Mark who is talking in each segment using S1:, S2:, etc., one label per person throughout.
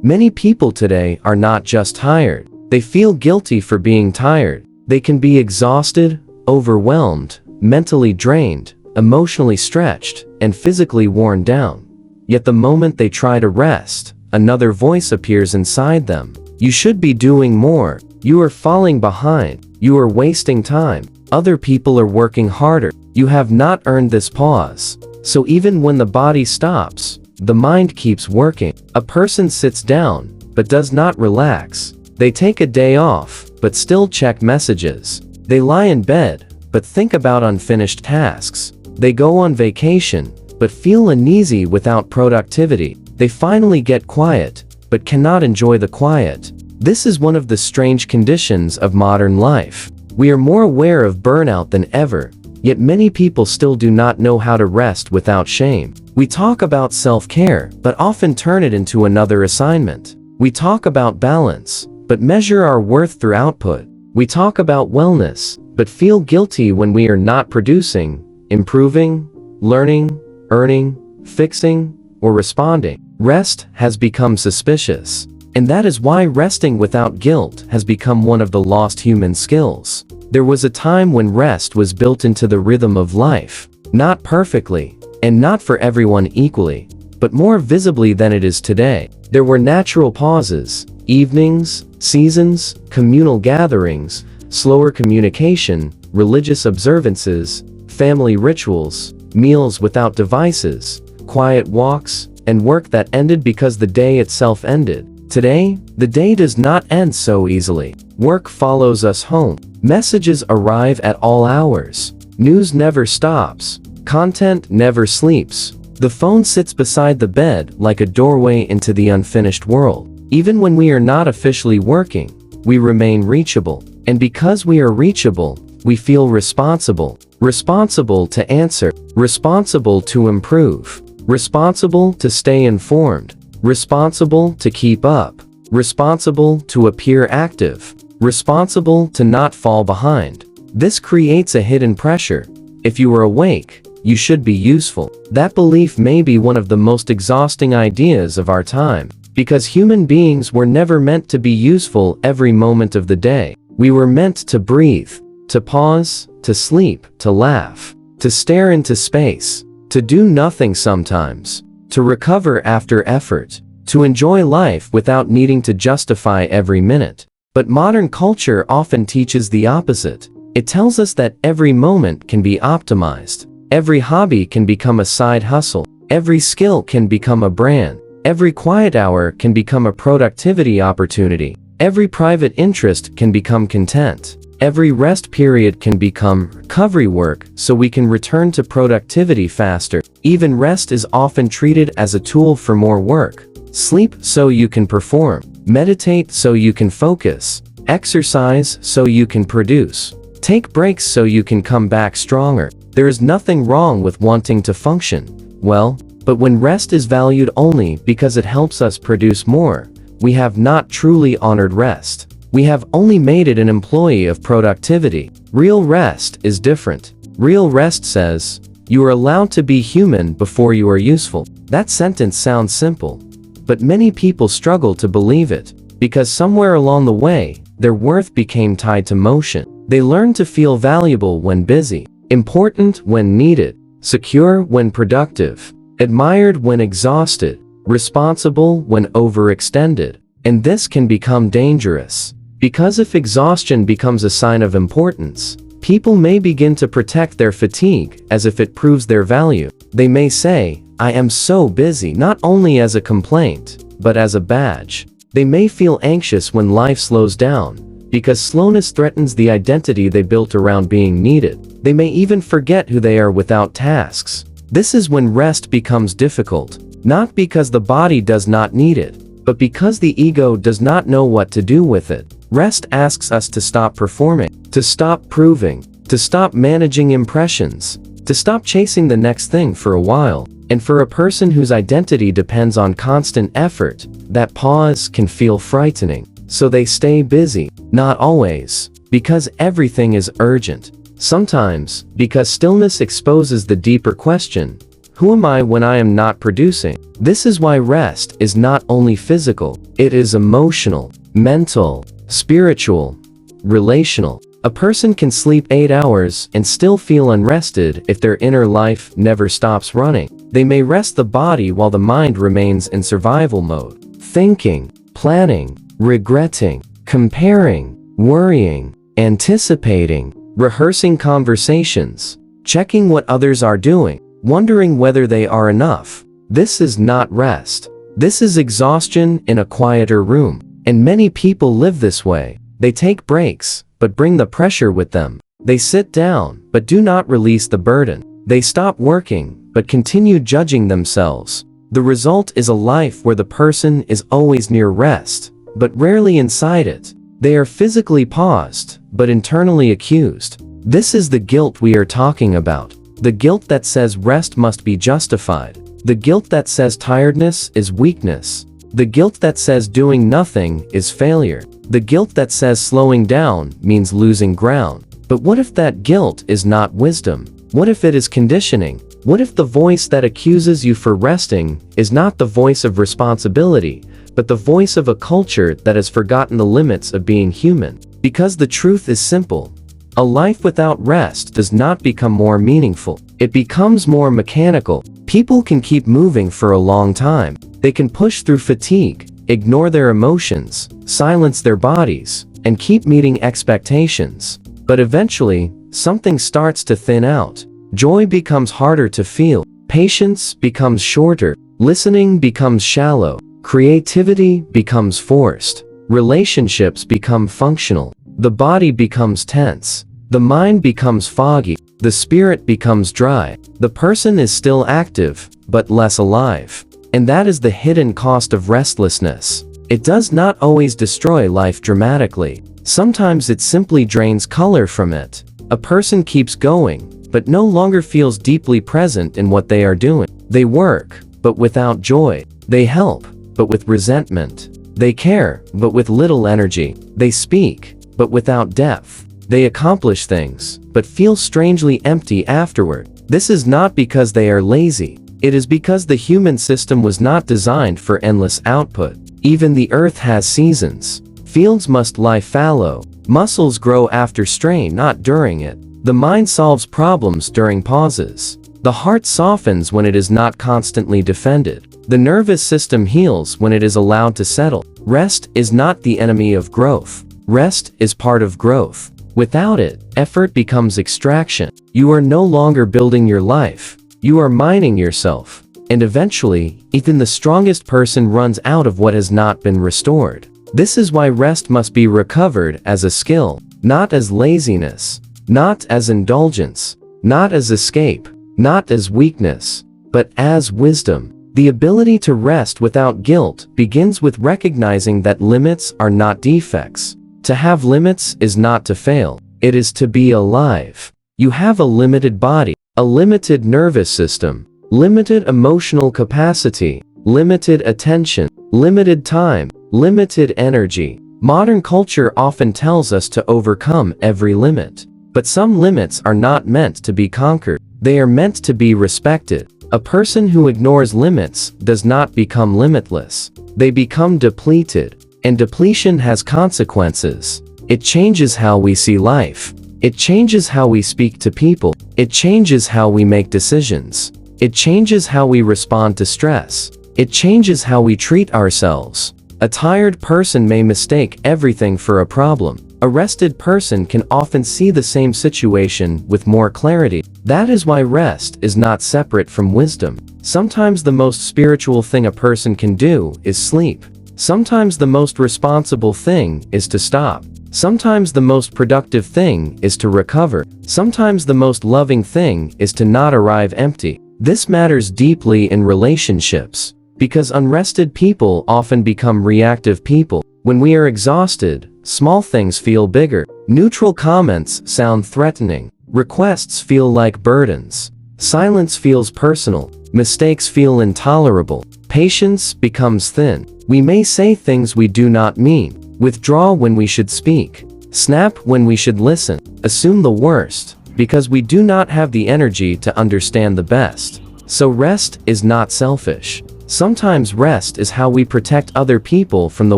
S1: Many people today are not just tired. They feel guilty for being tired. They can be exhausted, overwhelmed, mentally drained, emotionally stretched, and physically worn down. Yet the moment they try to rest, another voice appears inside them. You should be doing more. You are falling behind. You are wasting time. Other people are working harder. You have not earned this pause. So even when the body stops, the mind keeps working. A person sits down, but does not relax. They take a day off, but still check messages. They lie in bed, but think about unfinished tasks. They go on vacation, but feel uneasy without productivity. They finally get quiet, but cannot enjoy the quiet. This is one of the strange conditions of modern life. We are more aware of burnout than ever, yet many people still do not know how to rest without shame. We talk about self-care, but often turn it into another assignment. We talk about balance, but measure our worth through output. We talk about wellness, but feel guilty when we are not producing, improving, learning, earning, fixing, or responding. Rest has become suspicious. And that is why resting without guilt has become one of the lost human skills. There was a time when rest was built into the rhythm of life. Not perfectly, and not for everyone equally, but more visibly than it is today. There were natural pauses, evenings, seasons, communal gatherings, slower communication, religious observances, family rituals, meals without devices, quiet walks, and work that ended because the day itself ended. Today, the day does not end so easily. Work follows us home. Messages arrive at all hours. News never stops. Content never sleeps. The phone sits beside the bed like a doorway into the unfinished world. Even when we are not officially working, we remain reachable. And because we are reachable, we feel responsible. Responsible to answer. Responsible to improve. Responsible to stay informed. Responsible to keep up. Responsible to appear active. Responsible to not fall behind. This creates a hidden pressure. If you are awake, you should be useful. That belief may be one of the most exhausting ideas of our time, because human beings were never meant to be useful every moment of the day. We were meant to breathe, to pause, to sleep, to laugh, to stare into space, to do nothing sometimes, to recover after effort, to enjoy life without needing to justify every minute. But modern culture often teaches the opposite. It tells us that every moment can be optimized. Every hobby can become a side hustle. Every skill can become a brand. Every quiet hour can become a productivity opportunity. Every private interest can become content. Every rest period can become recovery work so we can return to productivity faster. Even rest is often treated as a tool for more work. Sleep so you can perform. Meditate so you can focus. Exercise so you can produce. Take breaks so you can come back stronger. There is nothing wrong with wanting to function well, but when rest is valued only because it helps us produce more, we have not truly honored rest. We have only made it an employee of productivity. Real rest is different. Real rest says, you are allowed to be human before you are useful. That sentence sounds simple, but many people struggle to believe it, because somewhere along the way, their worth became tied to motion. They learned to feel valuable when busy, important when needed, secure when productive, admired when exhausted, responsible when overextended. And this can become dangerous. Because if exhaustion becomes a sign of importance, people may begin to protect their fatigue as if it proves their value. They may say, I am so busy, not only as a complaint, but as a badge. They may feel anxious when life slows down, because slowness threatens the identity they built around being needed. They may even forget who they are without tasks. This is when rest becomes difficult, not because the body does not need it, but because the ego does not know what to do with it. Rest asks us to stop performing, to stop proving, to stop managing impressions, to stop chasing the next thing for a while. And for a person whose identity depends on constant effort, that pause can feel frightening. So they stay busy, not always, because everything is urgent. Sometimes, because stillness exposes the deeper question, Who am I when I am not producing? This is why rest is not only physical, it is emotional, mental, spiritual, relational. A person can sleep 8 hours and still feel unrested if their inner life never stops running. They may rest the body while the mind remains in survival mode, thinking, planning, regretting, comparing, worrying, anticipating, rehearsing conversations, checking what others are doing, wondering whether they are enough. This is not rest. This is exhaustion in a quieter room. And many people live this way. They take breaks, but bring the pressure with them. They sit down, but do not release the burden. They stop working, but continue judging themselves. The result is a life where the person is always near rest, but rarely inside it. They are physically paused, but internally accused. This is the guilt we are talking about. The guilt that says rest must be justified. The guilt that says tiredness is weakness. The guilt that says doing nothing is failure. The guilt that says slowing down means losing ground. But what if that guilt is not wisdom? What if it is conditioning? What if the voice that accuses you for resting is not the voice of responsibility, but the voice of a culture that has forgotten the limits of being human? Because the truth is simple. A life without rest does not become more meaningful. It becomes more mechanical. People can keep moving for a long time. They can push through fatigue, ignore their emotions, silence their bodies, and keep meeting expectations. But eventually, something starts to thin out. Joy becomes harder to feel. Patience becomes shorter. Listening becomes shallow. Creativity becomes forced. Relationships become functional. The body becomes tense. The mind becomes foggy. The spirit becomes dry. The person is still active, but less alive. And that is the hidden cost of restlessness. It does not always destroy life dramatically. Sometimes it simply drains color from it. A person keeps going, but no longer feels deeply present in what they are doing. They work, but without joy. They help, but with resentment. They care, but with little energy. They speak, but without depth. They accomplish things, but feel strangely empty afterward. This is not because they are lazy. It is because the human system was not designed for endless output. Even the earth has seasons. Fields must lie fallow. Muscles grow after strain, not during it. The mind solves problems during pauses. The heart softens when it is not constantly defended. The nervous system heals when it is allowed to settle. Rest is not the enemy of growth. Rest is part of growth. Without it, effort becomes extraction. You are no longer building your life. You are mining yourself. And eventually, even the strongest person runs out of what has not been restored. This is why rest must be recovered as a skill, not as laziness, not as indulgence, not as escape, not as weakness, but as wisdom. The ability to rest without guilt begins with recognizing that limits are not defects. To have limits is not to fail, it is to be alive. You have a limited body, a limited nervous system, limited emotional capacity, limited attention, limited time, limited energy. Modern culture often tells us to overcome every limit. But some limits are not meant to be conquered. They are meant to be respected. A person who ignores limits does not become limitless. They become depleted. And depletion has consequences. It changes how we see life. It changes how we speak to people. It changes how we make decisions. It changes how we respond to stress. It changes how we treat ourselves. A tired person may mistake everything for a problem. A rested person can often see the same situation with more clarity. That is why rest is not separate from wisdom. Sometimes the most spiritual thing a person can do is sleep. Sometimes the most responsible thing is to stop. Sometimes the most productive thing is to recover. Sometimes the most loving thing is to not arrive empty. This matters deeply in relationships, because unrested people often become reactive people. When we are exhausted, small things feel bigger. Neutral comments sound threatening. Requests feel like burdens. Silence feels personal. Mistakes feel intolerable. Patience becomes thin. We may say things we do not mean. Withdraw when we should speak. Snap when we should listen. Assume the worst, because we do not have the energy to understand the best. So rest is not selfish. Sometimes rest is how we protect other people from the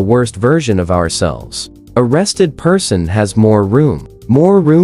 S1: worst version of ourselves. A rested person has more room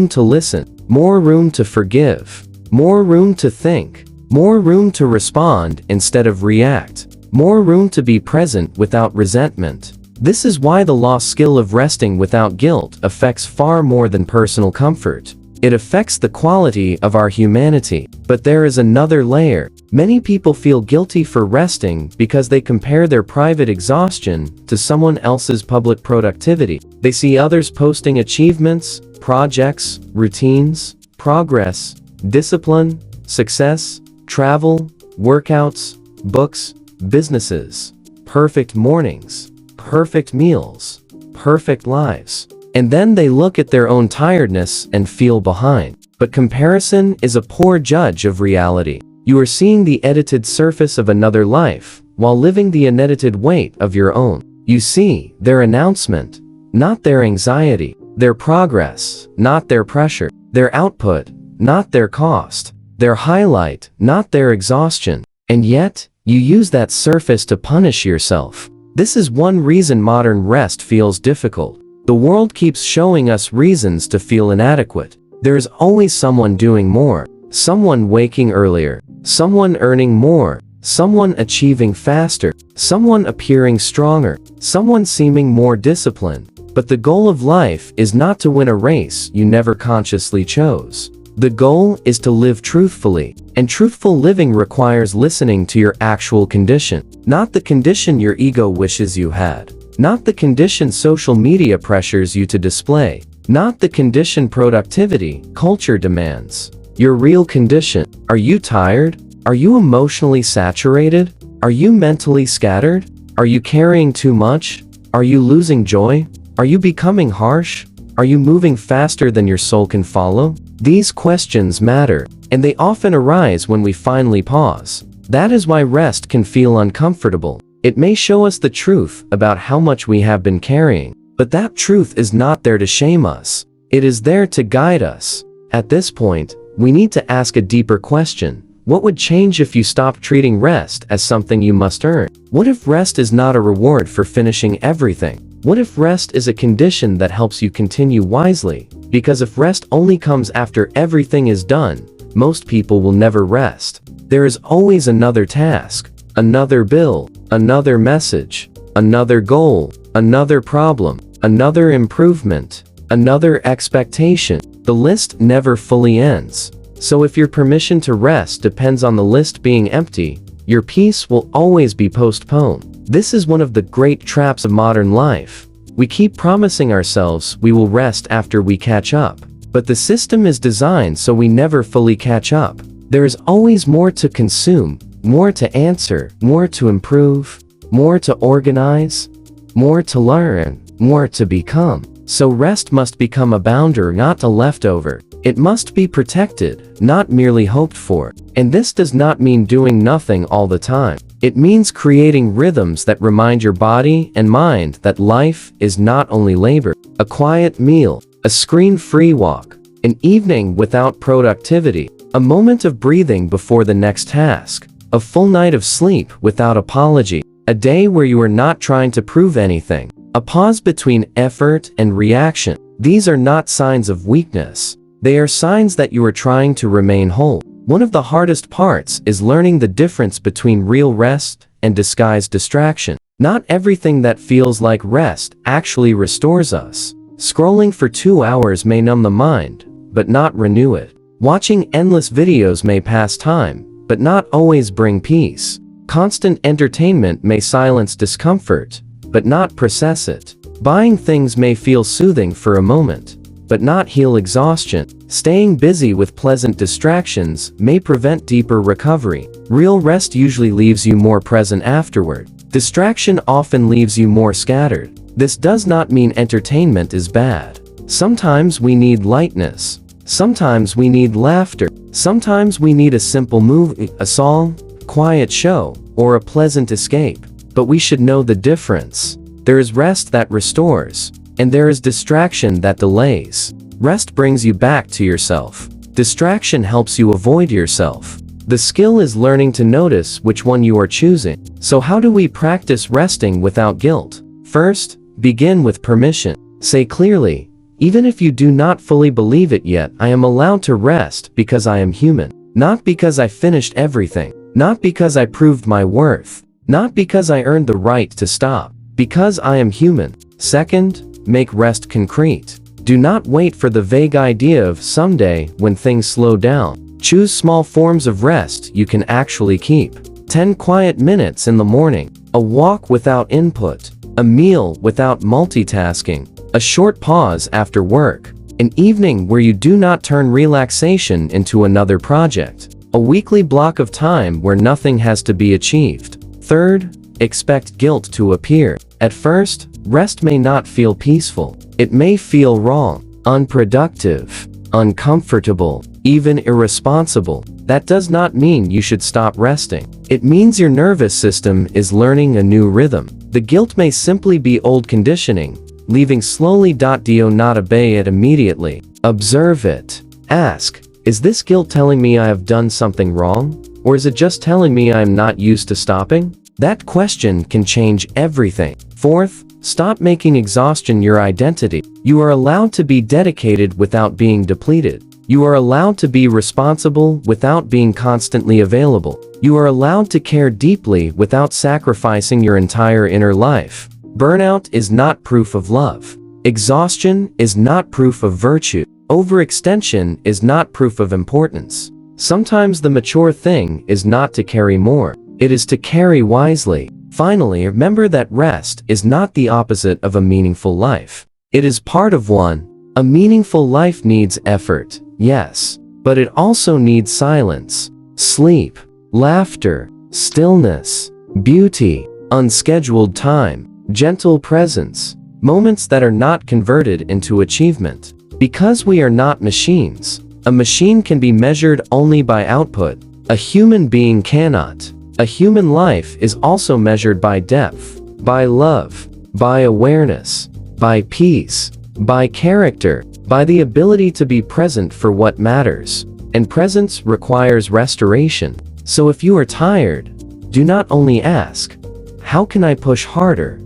S1: to listen, more room to forgive, more room to think, more room to respond instead of react, more room to be present without resentment. This is why the lost skill of resting without guilt affects far more than personal comfort. It affects the quality of our humanity. But there is another layer. Many people feel guilty for resting because they compare their private exhaustion to someone else's public productivity. They see others posting achievements, projects, routines, progress, discipline, success, travel, workouts, books, businesses, perfect mornings, perfect meals, perfect lives. And then they look at their own tiredness and feel behind. But comparison is a poor judge of reality. You are seeing the edited surface of another life, while living the unedited weight of your own. You see their announcement, not their anxiety, their progress, not their pressure, their output, not their cost, their highlight, not their exhaustion. And yet, you use that surface to punish yourself. This is one reason modern rest feels difficult. The world keeps showing us reasons to feel inadequate. There is always someone doing more, someone waking earlier, someone earning more, someone achieving faster, someone appearing stronger, someone seeming more disciplined. But the goal of life is not to win a race you never consciously chose. The goal is to live truthfully, and truthful living requires listening to your actual condition, not the condition your ego wishes you had, not the condition social media pressures you to display, not the condition productivity culture demands. Your real condition. Are you tired? Are you emotionally saturated? Are you mentally scattered? Are you carrying too much? Are you losing joy? Are you becoming harsh? Are you moving faster than your soul can follow? These questions matter, and they often arise when we finally pause. That is why rest can feel uncomfortable. It may show us the truth about how much we have been carrying, but that truth is not there to shame us. It is there to guide us. At this point, we need to ask a deeper question. What would change if you stopped treating rest as something you must earn? What if rest is not a reward for finishing everything? What if rest is a condition that helps you continue wisely? Because if rest only comes after everything is done, most people will never rest. There is always another task, another bill, another message, another goal, another problem, another improvement, another expectation. The list never fully ends. So if your permission to rest depends on the list being empty, your peace will always be postponed. This is one of the great traps of modern life. We keep promising ourselves we will rest after we catch up. But the system is designed so we never fully catch up. There is always more to consume, more to answer, more to improve, more to organize, more to learn, more to become. So rest must become a boundary, not a leftover. It must be protected, not merely hoped for. And this does not mean doing nothing all the time. It means creating rhythms that remind your body and mind that life is not only labor. A quiet meal, a screen-free walk, an evening without productivity, a moment of breathing before the next task, a full night of sleep without apology, a day where you are not trying to prove anything, a pause between effort and reaction. These are not signs of weakness. They are signs that you are trying to remain whole. One of the hardest parts is learning the difference between real rest and disguised distraction. Not everything that feels like rest actually restores us. Scrolling for 2 hours may numb the mind, but not renew it. Watching endless videos may pass time, but not always bring peace. Constant entertainment may silence discomfort, but not process it. Buying things may feel soothing for a moment, but not heal exhaustion. Staying busy with pleasant distractions may prevent deeper recovery. Real rest usually leaves you more present afterward. Distraction often leaves you more scattered. This does not mean entertainment is bad. Sometimes we need lightness. Sometimes we need laughter. Sometimes we need a simple movie, a song, quiet show, or a pleasant escape. But we should know the difference. There is rest that restores, and there is distraction that delays. Rest brings you back to yourself. Distraction helps you avoid yourself. The skill is learning to notice which one you are choosing. So how do we practice resting without guilt? First, begin with permission. Say clearly, even if you do not fully believe it yet, I am allowed to rest because I am human. Not because I finished everything. Not because I proved my worth. Not because I earned the right to stop. Because I am human. Second, make rest concrete. Do not wait for the vague idea of someday when things slow down. Choose small forms of rest you can actually keep. 10 quiet minutes in the morning. A walk without input. A meal without multitasking. A short pause after work. An evening where you do not turn relaxation into another project. A weekly block of time where nothing has to be achieved. Third, expect guilt to appear. At first, rest may not feel peaceful. It may feel wrong, unproductive, uncomfortable, even irresponsible. That does not mean you should stop resting. It means your nervous system is learning a new rhythm. The guilt may simply be old conditioning, leaving slowly. Do not obey it immediately. Observe it. Ask, is this guilt telling me I have done something wrong? Or is it just telling me I am not used to stopping? That question can change everything. Fourth, stop making exhaustion your identity. You are allowed to be dedicated without being depleted. You are allowed to be responsible without being constantly available. You are allowed to care deeply without sacrificing your entire inner life. Burnout is not proof of love. Exhaustion is not proof of virtue. Overextension is not proof of importance. Sometimes the mature thing is not to carry more. It is to carry wisely. Finally, remember that rest is not the opposite of a meaningful life. It is part of one. A meaningful life needs effort, yes, but it also needs silence, sleep, laughter, stillness, beauty, unscheduled time, gentle presence, moments that are not converted into achievement. Because we are not machines. A machine can be measured only by output. A human being cannot. A human life is also measured by depth, by love, by awareness, by peace, by character, by the ability to be present for what matters. And presence requires restoration. So if you are tired, do not only ask, how can I push harder?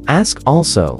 S1: Ask also,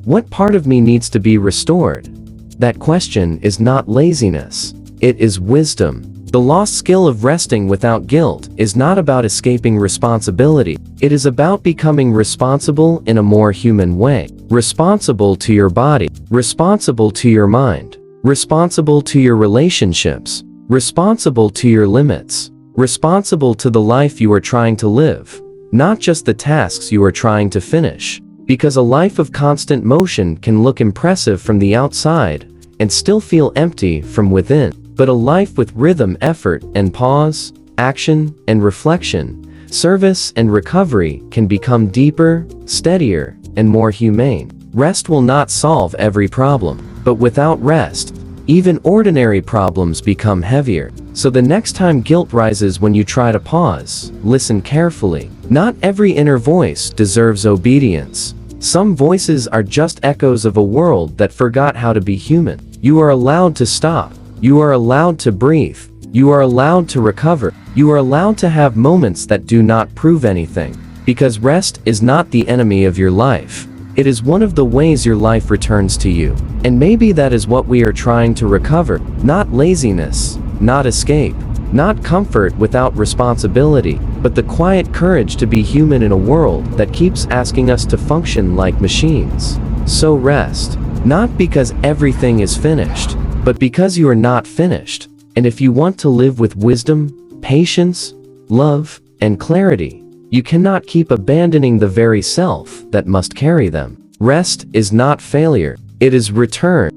S1: what part of me needs to be restored? That question is not laziness. It is wisdom. The lost skill of resting without guilt is not about escaping responsibility. It is about becoming responsible in a more human way. Responsible to your body. Responsible to your mind. Responsible to your relationships. Responsible to your limits. Responsible to the life you are trying to live, not just the tasks you are trying to finish. Because a life of constant motion can look impressive from the outside and still feel empty from within. But a life with rhythm, effort, and pause, action, and reflection, service and recovery can become deeper, steadier, and more humane. Rest will not solve every problem, but without rest, even ordinary problems become heavier. So the next time guilt rises when you try to pause, listen carefully. Not every inner voice deserves obedience. Some voices are just echoes of a world that forgot how to be human. You are allowed to stop. You are allowed to breathe. You are allowed to recover. You are allowed to have moments that do not prove anything. Because rest is not the enemy of your life. It is one of the ways your life returns to you. And maybe that is what we are trying to recover. Not laziness, not escape, not comfort without responsibility, but the quiet courage to be human in a world that keeps asking us to function like machines. So rest. Not because everything is finished, but because you are not finished. And if you want to live with wisdom, patience, love, and clarity, you cannot keep abandoning the very self that must carry them. Rest is not failure. It is return.